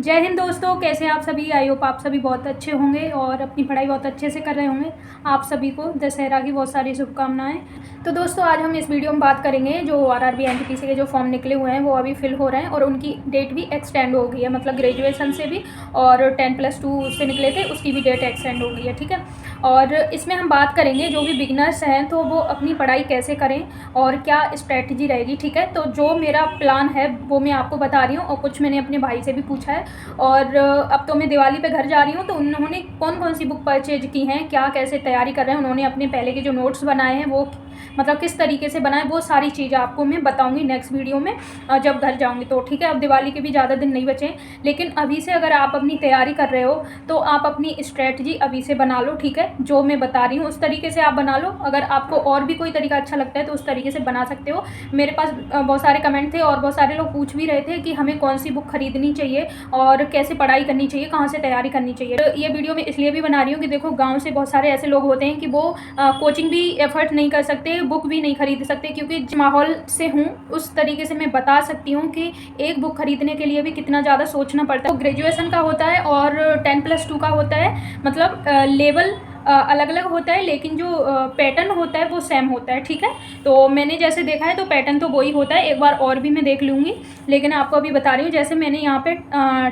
जय हिंद दोस्तों, कैसे हैं आप सभी। आई होप आप सभी बहुत अच्छे होंगे और अपनी पढ़ाई बहुत अच्छे से कर रहे होंगे। आप सभी को दशहरा की बहुत सारी शुभकामनाएं। तो दोस्तों आज हम इस वीडियो में बात करेंगे जो आरआरबी एनटीपीसी के जो फॉर्म निकले हुए हैं वो अभी फिल हो रहे हैं और उनकी डेट भी एक्सटेंड हो गई है, मतलब ग्रेजुएशन से भी और 10+2 से निकले थे उसकी भी डेट एक्सटेंड हो गई है। ठीक है, और इसमें हम बात करेंगे जो भी बिगनर्स हैं तो वो अपनी पढ़ाई कैसे करें और क्या स्ट्रेटजी रहेगी। ठीक है, तो जो मेरा प्लान है वो मैं आपको बता रही हूँ और कुछ मैंने अपने भाई से भी पूछा है। और अब तो मैं दिवाली पे घर जा रही हूँ तो उन्होंने कौन कौन सी बुक परचेज की हैं, क्या कैसे तैयारी कर रहे हैं, उन्होंने अपने पहले के जो नोट्स बनाए हैं वो मतलब किस तरीके से बनाए, वो सारी चीज़ें आपको मैं बताऊंगी नेक्स्ट वीडियो में जब घर जाऊंगी तो। ठीक है, अब दिवाली के भी ज़्यादा दिन नहीं बचे, लेकिन अभी से अगर आप अपनी तैयारी कर रहे हो तो आप अपनी स्ट्रेटजी अभी से बना लो। ठीक है, जो मैं बता रही हूँ उस तरीके से आप बना लो। अगर आपको और भी कोई तरीका अच्छा लगता है तो उस तरीके से बना सकते हो। मेरे पास बहुत सारे कमेंट थे और बहुत सारे लोग पूछ भी रहे थे कि हमें कौन सी बुक खरीदनी चाहिए और कैसे पढ़ाई करनी चाहिए, कहाँ से तैयारी करनी चाहिए। तो ये वीडियो मैं इसलिए भी बना रही हूँ कि देखो गाँव से बहुत सारे ऐसे लोग होते हैं कि वो कोचिंग भी एफर्ट नहीं कर सकते, बुक भी नहीं खरीद सकते, क्योंकि जिस माहौल से हूँ उस तरीके से मैं बता सकती हूँ कि एक बुक खरीदने के लिए भी कितना ज़्यादा सोचना पड़ता है। तो ग्रेजुएशन का होता है और 10+2 का होता है, मतलब लेवल अलग अलग होता है, लेकिन जो पैटर्न होता है वो सेम होता है। ठीक है, तो मैंने जैसे देखा है तो पैटर्न तो वही होता है, एक बार और भी मैं देख लूँगी, लेकिन आपको अभी बता रही हूँ। जैसे मैंने यहाँ पे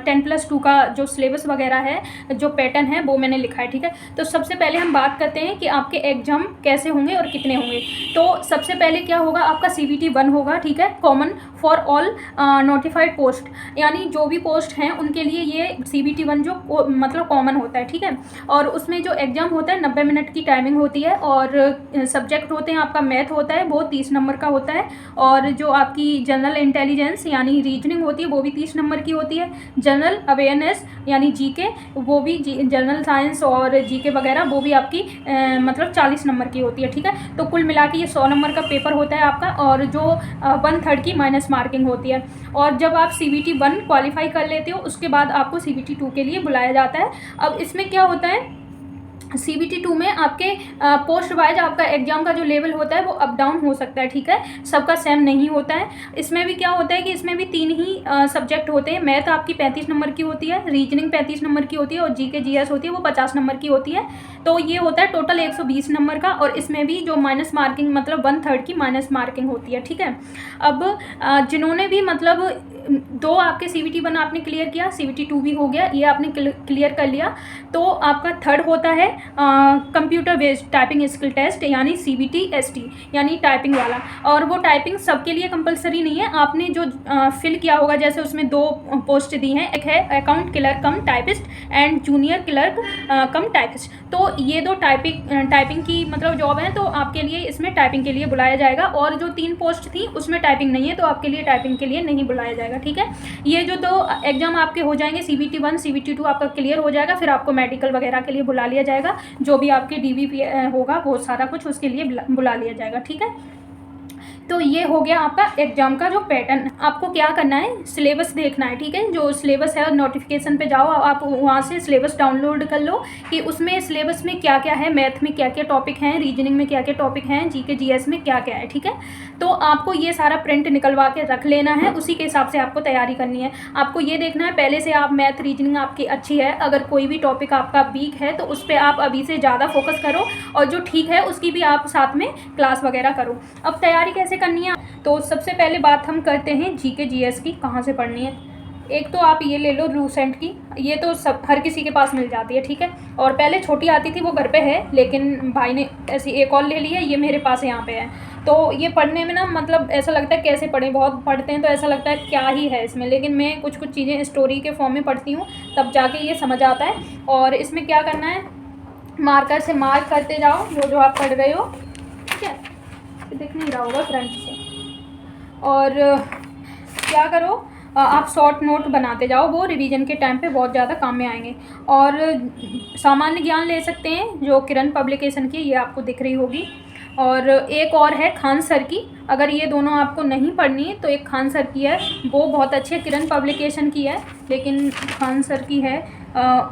10+2 का जो सिलेबस वगैरह है, जो पैटर्न है वो मैंने लिखा है। ठीक है, तो सबसे पहले हम बात करते हैं कि आपके एग्जाम कैसे होंगे और कितने होंगे। तो सबसे पहले क्या होगा, आपका CBT 1 होगा। ठीक है, common for all notified post, यानी जो भी पोस्ट हैं उनके लिए ये CBT 1 जो मतलब कॉमन होता है। ठीक है, और उसमें जो एग्जाम होता है 90 मिनट की टाइमिंग होती है और सब्जेक्ट होते हैं, आपका मैथ होता है वो 30 नंबर का होता है, और जो आपकी जनरल इंटेलिजेंस यानी रीजनिंग होती है वो भी 30 नंबर की होती है। जनरल अवेयरनेस यानी जीके वो भी, जनरल साइंस और जीके वगैरह वो भी आपकी मतलब 40 नंबर की होती है। ठीक है, तो कुल मिला के ये 100 नंबर का पेपर होता है आपका, और जो 1/3 की माइनस मार्किंग होती है। और जब आप CBT 1 क्वालिफाई कर लेते हो उसके बाद आपको CBT 2 के लिए बुलाया जाता है। अब इसमें क्या होता है, CBT 2 में आपके पोस्ट वाइज आपका एग्जाम का जो लेवल होता है वो अप डाउन हो सकता है। ठीक है, सबका सेम नहीं होता है। इसमें भी क्या होता है कि इसमें भी 3 ही सब्जेक्ट होते हैं। मैथ आपकी 35 नंबर की होती है, रीजनिंग 35 नंबर की होती है और जीके GS होती है वो 50 नंबर की होती है। तो ये होता है टोटल 120 नंबर का, और इसमें भी जो माइनस मार्किंग मतलब 1/3 की माइनस मार्किंग होती है। ठीक है, अब जिन्होंने भी मतलब 2 आपके CBT 1 आपने क्लियर किया, CBT 2 भी हो गया, ये आपने क्लियर कर लिया, तो आपका थर्ड होता है computer based typing skill test यानी CBT ST यानी टाइपिंग वाला। और वो टाइपिंग सबके लिए कंपलसरी नहीं है, आपने जो फिल किया होगा, जैसे उसमें 2 पोस्ट दी हैं, एक है account clerk come typist and junior clerk come typist. तो ये 2 टाइपिंग की मतलब जॉब है, तो आपके लिए इसमें टाइपिंग के लिए बुलाया जाएगा। और जो 3 पोस्ट थी उसमें टाइपिंग नहीं है तो आपके लिए टाइपिंग के लिए नहीं बुलाया जाएगा। ठीक है, ये जो 2 एग्जाम आपके हो जाएंगे, CBT 1 CBT 2 आपका क्लियर हो जाएगा, फिर आपको मेडिकल वगैरह के लिए बुला लिया जाएगा, जो भी आपके DVP होगा वो सारा कुछ उसके लिए बुला लिया जाएगा। ठीक है, तो ये हो गया आपका एग्जाम का जो पैटर्न। आपको क्या करना है, सिलेबस देखना है। ठीक है, जो सिलेबस है नोटिफिकेशन पे जाओ, आप वहाँ से सिलेबस डाउनलोड कर लो कि उसमें सिलेबस में क्या क्या है, मैथ में क्या क्या टॉपिक हैं, रीजनिंग में क्या क्या टॉपिक हैं, जीके GS में क्या क्या है। ठीक है, तो आपको ये सारा प्रिंट निकलवा के रख लेना है, उसी के हिसाब से आपको तैयारी करनी है। आपको ये देखना है पहले से आप मैथ रीजनिंग आपकी अच्छी है, अगर कोई भी टॉपिक आपका वीक है तो उस पर आप अभी से ज़्यादा फोकस करो, और जो ठीक है उसकी भी आप साथ में क्लास वगैरह करो। अब तैयारी कैसे करनी है, तो सबसे पहले बात हम करते हैं जीके GS की, कहाँ से पढ़नी है। एक तो आप ये ले लो लूसेंट की, ये तो सब हर किसी के पास मिल जाती है। ठीक है, और पहले छोटी आती थी वो घर पे है, लेकिन भाई ने ऐसी एक और ले ली है, ये मेरे पास यहाँ पे है। तो ये पढ़ने में ना मतलब ऐसा लगता है कैसे पढ़ें, बहुत पढ़ते हैं तो ऐसा लगता है क्या ही है इसमें, लेकिन मैं कुछ कुछ चीज़ें स्टोरी के फॉर्म में पढ़ती हूँ तब जाके ये समझ आता है। और इसमें क्या करना है, मार्कर से मार्क करते जाओ जो आप पढ़ रहे हो। ठीक है, दिख नहीं रहा होगा फ्रंट से। और क्या करो, आप शॉर्ट नोट बनाते जाओ, वो रिवीजन के टाइम पे बहुत ज़्यादा काम में आएंगे। और सामान्य ज्ञान ले सकते हैं जो किरण पब्लिकेशन की, ये आपको दिख रही होगी। और एक और है खान सर की, अगर ये दोनों आपको नहीं पढ़नी है तो एक खान सर की है, वो बहुत अच्छी है, किरण पब्लिकेशन की है लेकिन खान सर की है।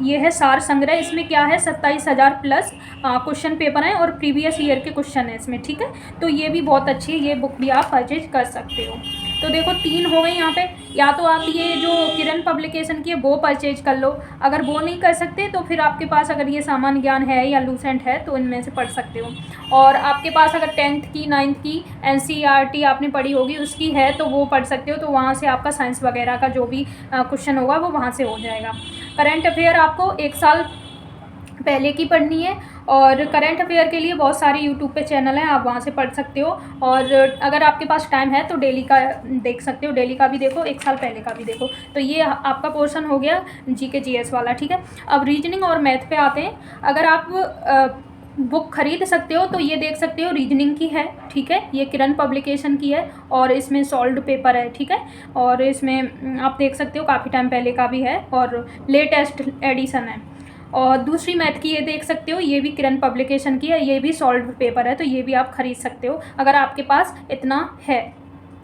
ये है सार संग्रह, इसमें क्या है 27,000 प्लस क्वेश्चन पेपर हैं और प्रीवियस ईयर के क्वेश्चन है इसमें। ठीक है, तो ये भी बहुत अच्छी है, ये बुक भी आप परचेज कर सकते हो। तो देखो 3 हो गई यहाँ पे। या तो आप ये जो किरण पब्लिकेशन की है वो परचेज कर लो, अगर वो नहीं कर सकते तो फिर आपके पास अगर ये सामान्य ज्ञान है या लूसेंट है तो इनमें से पढ़ सकते हो। और आपके पास अगर 10th की 9th की NCERT आपने पढ़ी होगी उसकी है तो वो पढ़ सकते हो, तो वहाँ से आपका साइंस वगैरह का जो भी क्वेश्चन होगा वो वहाँ से हो जाएगा। करंट अफेयर आपको 1 साल पहले की पढ़नी है, और करंट अफेयर के लिए बहुत सारे यूट्यूब पे चैनल हैं, आप वहाँ से पढ़ सकते हो। और अगर आपके पास टाइम है तो डेली का देख सकते हो, डेली का भी देखो, 1 साल पहले का भी देखो। तो ये आपका पोर्शन हो गया GK GS वाला, ठीक है। अब रीजनिंग और मैथ पे आते हैं। अगर आप बुक खरीद सकते हो तो ये देख सकते हो, रीजनिंग की है, ठीक है, ये किरण पब्लिकेशन की है और इसमें सॉल्व्ड पेपर है, ठीक है। और इसमें आप देख सकते हो काफ़ी टाइम पहले का भी है और लेटेस्ट एडिशन है। और दूसरी मैथ की ये देख सकते हो, ये भी किरण पब्लिकेशन की है, ये भी सॉल्व्ड पेपर है, तो ये भी आप खरीद सकते हो अगर आपके पास इतना है,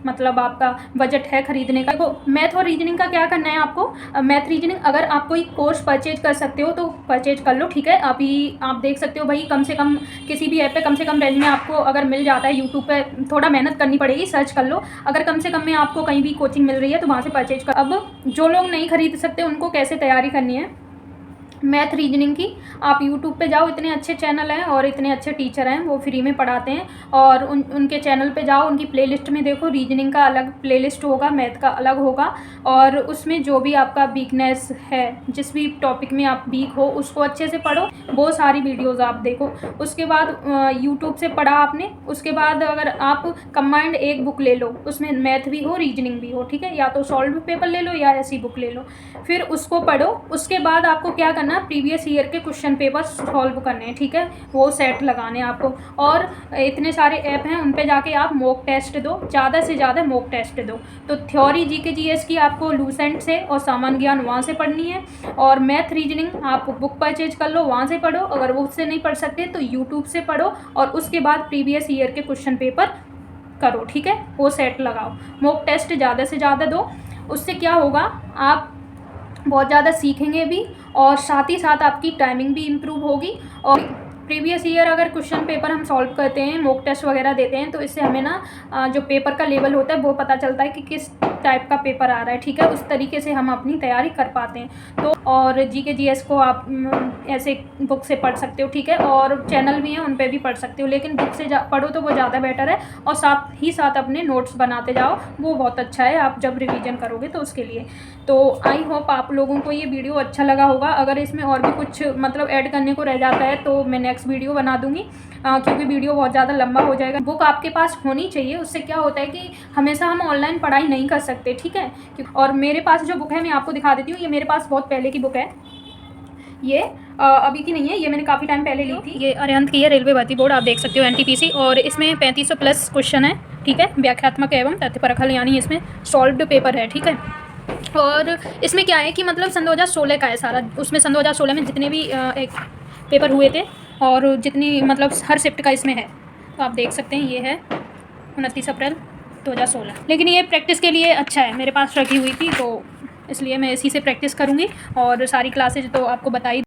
मतलब आपका बजट है खरीदने का। देखो मैथ और रीजनिंग का क्या करना है आपको, मैथ रीजनिंग अगर आप कोई कोर्स परचेज कर सकते हो तो परचेज कर लो, ठीक है। अभी आप देख सकते हो भाई, कम से कम किसी भी ऐप पे कम से कम रेंज में आपको अगर मिल जाता है, यूट्यूब पे थोड़ा मेहनत करनी पड़ेगी, सर्च कर लो, अगर कम से कम में आपको कहीं भी कोचिंग मिल रही है तो वहाँ से परचेज कर। अब जो लोग नहीं खरीद सकते उनको कैसे तैयारी करनी है मैथ रीजनिंग की, आप यूट्यूब पे जाओ, इतने अच्छे चैनल हैं और इतने अच्छे टीचर हैं, वो फ्री में पढ़ाते हैं। और उनके चैनल पे जाओ, उनकी प्लेलिस्ट में देखो, रीजनिंग का अलग प्लेलिस्ट होगा, मैथ का अलग होगा, और उसमें जो भी आपका वीकनेस है, जिस भी टॉपिक में आप वीक हो उसको अच्छे से पढ़ो, वो सारी वीडियोज़ आप देखो। उसके बाद यूट्यूब से पढ़ा आपने, उसके बाद अगर आप कंबाइंड एक बुक ले लो, उसमें मैथ भी हो रीजनिंग भी हो, ठीक है, या तो सॉल्व पेपर ले लो या ऐसी बुक ले लो, फिर उसको पढ़ो। उसके बाद आपको क्या करना, प्रीवियस ईयर के क्वेश्चन पेपर सॉल्व करने हैं, ठीक है, वो सेट लगाने हैं आपको। और इतने सारे ऐप हैं, उन पे जाके आप मॉक टेस्ट दो, ज़्यादा से ज़्यादा मॉक टेस्ट दो। तो थ्योरी GK GS की आपको लूसेंट से और सामान्य ज्ञान वहाँ से पढ़नी है, और मैथ रीजनिंग आप बुक परचेज कर लो, वहाँ से पढ़ो, अगर वो उससे नहीं पढ़ सकते तो यूट्यूब से पढ़ो, और उसके बाद प्रीवियस ईयर के क्वेश्चन पेपर करो, ठीक है, वो सेट लगाओ, मॉक टेस्ट ज़्यादा से ज़्यादा दो। उससे क्या होगा, आप बहुत ज़्यादा सीखेंगे भी, और साथ ही साथ आपकी टाइमिंग भी इम्प्रूव होगी। और प्रीवियस ईयर अगर क्वेश्चन पेपर हम सॉल्व करते हैं, मॉक टेस्ट वगैरह देते हैं, तो इससे हमें ना जो पेपर का लेवल होता है वो पता चलता है कि किस टाइप का पेपर आ रहा है, ठीक है, उस तरीके से हम अपनी तैयारी कर पाते हैं। तो और GK GS को आप ऐसे बुक से पढ़ सकते हो, ठीक है, और चैनल भी हैं उन पे भी पढ़ सकते हो, लेकिन बुक से पढ़ो तो वो ज़्यादा बेटर है, और साथ ही साथ अपने नोट्स बनाते जाओ, वो बहुत अच्छा है आप जब रिवीजन करोगे तो उसके लिए। तो आई होप आप लोगों को ये वीडियो अच्छा लगा होगा। अगर इसमें और भी कुछ मतलब ऐड करने को रह जाता है तो मैं नेक्स्ट वीडियो बना दूँगी, क्योंकि वीडियो बहुत ज़्यादा लंबा हो जाएगा। बुक आपके पास होनी चाहिए, उससे क्या होता है कि हमेशा हम ऑनलाइन पढ़ाई नहीं कर सकते, ठीक है। और मेरे पास जो बुक है मैं आपको दिखा देती हूँ, ये मेरे पास बहुत पहले की बुक है, ये अभी की नहीं है, ये मैंने काफ़ी टाइम पहले ली थी। ये अरिहंत की है, रेलवे भर्ती बोर्ड, आप देख सकते हो NTPC, और इसमें 3500 प्लस क्वेश्चन है, ठीक है, व्याख्यात्मक एवं तथ्यपरखल, यानी इसमें सॉल्व्ड पेपर है, ठीक है। और इसमें क्या है कि मतलब सन 2016 का है सारा, उसमें सन 2016 में जितने भी एक पेपर हुए थे और जितनी मतलब हर शिफ्ट का इसमें है, तो आप देख सकते हैं, ये है 29 अप्रैल 2016। लेकिन ये प्रैक्टिस के लिए अच्छा है, मेरे पास रखी हुई थी तो इसलिए मैं इसी से प्रैक्टिस करूँगी, और सारी क्लासेज तो आपको बताई